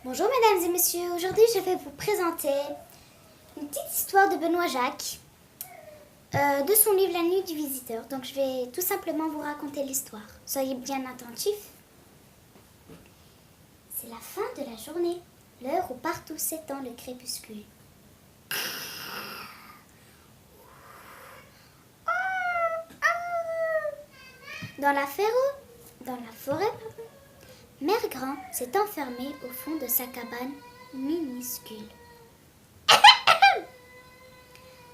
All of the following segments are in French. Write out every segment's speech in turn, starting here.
Bonjour mesdames et messieurs, aujourd'hui je vais vous présenter une petite histoire de Benoît Jacques de son livre La Nuit du Visiteur. Donc je vais tout simplement vous raconter l'histoire. Soyez bien attentifs. C'est la fin de la journée, l'heure où partout s'étend le crépuscule. Dans la forêt, Mère Grand s'est enfermée au fond de sa cabane minuscule.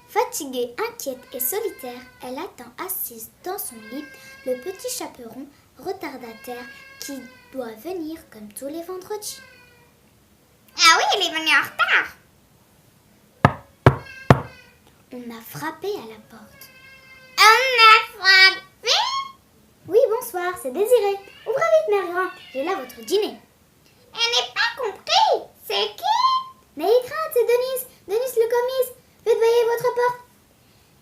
Fatiguée, inquiète et solitaire, elle attend assise dans son lit le petit chaperon retardataire qui doit venir comme tous les vendredis. Ah oui, elle est venue en retard. On a frappé à la porte. On a frappé? Oui, bonsoir, c'est Désiré. Ouvrez vite, Mère Grand, j'ai là votre dîner. Elle n'est pas compris. C'est qui? N'ayez crainte, c'est Denis le commis. Faites veiller votre porte.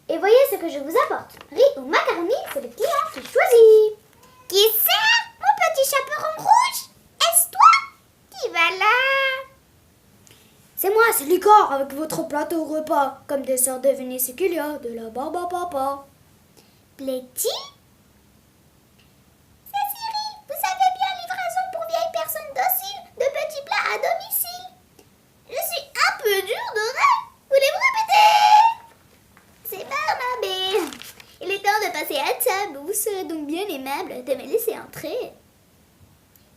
Et voyez ce que je vous apporte. Riz ou macaroni, c'est le client qui choisit. Qui c'est? Mon petit chaperon rouge? Est-ce toi qui va là? C'est moi, c'est Licor, avec votre plateau repas. Comme dessert, devinez ce qu'il y a, de la barbe à papa. Plaît-il? Cécile, vous avez bien livraison pour vieilles personnes dociles de petits plats à domicile. Je suis un peu dure d'oreille. Voulez-vous répéter? C'est Barnabé. Il est temps de passer à table. Vous serez donc bien aimable de me laisser entrer.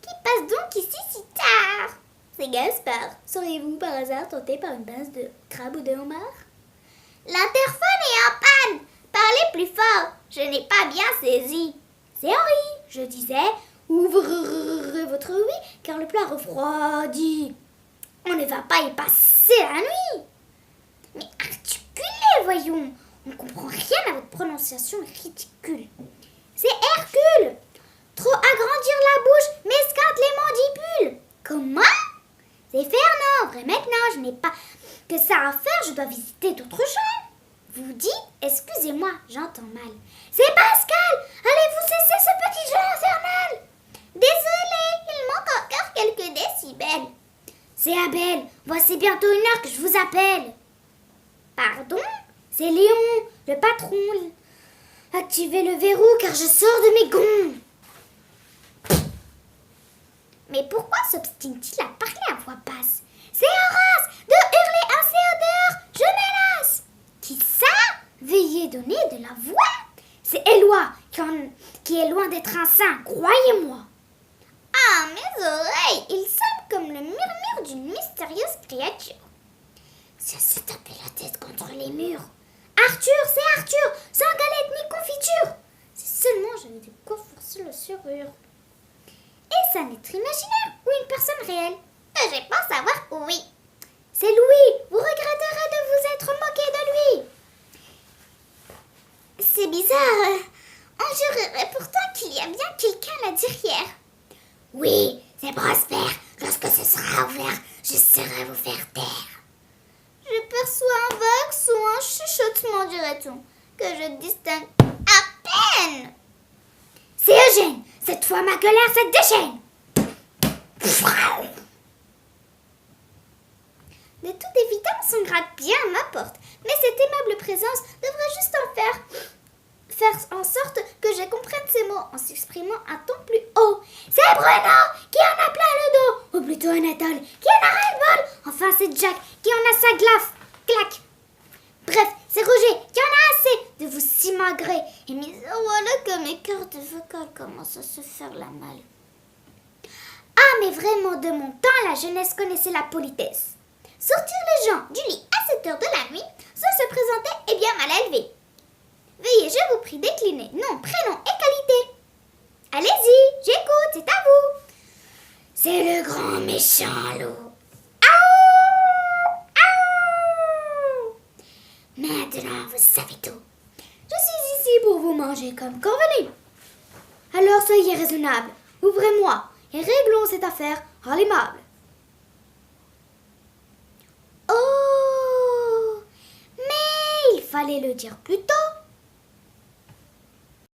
Qui passe donc ici si tard? C'est Gaspard. Seriez-vous par hasard tenté par une pince de crabe ou de homard? L'interphone est en panne. Parlez plus fort. Je n'ai pas bien saisi. C'est Henri, je disais. Ouvrez votre oui, car le plat refroidit. On ne va pas y passer la nuit. Mais articulez, voyons. On ne comprend rien à votre prononciation ridicule. C'est Hercule. Trop agrandir la bouche, m'esquinte les mandibules. Comment? C'est Fernand. Vrai maintenant, je n'ai pas que ça à faire, je dois visiter d'autres gens. Vous dites, excusez-moi, j'entends mal. C'est Pascal. Allez-vous cesser ce petit jeu infernal? Désolée, il manque encore quelques décibels. C'est Abel. Voici bientôt 1 heure que je vous appelle. Pardon? C'est Léon, le patron. Activez le verrou car je sors de mes gonds. Mais pourquoi s'obstine-t-il à parler à voix basse? C'est Horace de hurler ainsi au dehors. Je me lasse. Qui ça? Veuillez donner de la voix. C'est Éloi qui est loin d'être un saint, croyez-moi. Ah, mes oreilles, il semble comme le murmure d'une mystérieuse créature. Ça s'est tapé la tête contre les murs. Arthur, c'est Arthur, sans galette ni confiture. Si seulement j'avais des coffres sur la serrure. Est-ce un être imaginaire ou une personne réelle? Je pense savoir oui. C'est Louis, vous regretterez de vous être moqué de lui. C'est bizarre, on jurerait pourtant qu'il y a bien quelqu'un là derrière. Oui, c'est Prosper. Lorsque ce sera ouvert, je saurai vous faire taire. Je perçois un vague son, un chuchotement, dirait-on, que je distingue à peine. C'est Eugène. Cette fois, ma colère se déchaîne. De toute évidence, on gratte bien à ma porte, mais cette aimable présence devrait juste en faire en sorte que je comprenne ces mots en s'exprimant un ton plus haut. C'est Bruno qui en a plein le dos, ou plutôt Anatole qui en a ras-le-bol. Enfin, c'est Jack qui en a sa claque. Bref, c'est Roger qui en a assez de vous simagrer. Et voilà que mes cordes vocales commencent à se faire la malle. Ah, mais vraiment, de mon temps, la jeunesse connaissait la politesse. Sortir les gens du lit à 7 heures de la nuit sans se présenter est bien mal élevé. Veuillez, je vous prie, décliner nom, prénom et qualité. Allez-y, j'écoute, c'est à vous. C'est le grand méchant loup. Maintenant, vous savez tout. Je suis ici pour vous manger comme convenu. Alors soyez raisonnable. Ouvrez-moi et réglons cette affaire à l'aimable. Oh, mais il fallait le dire plus tôt.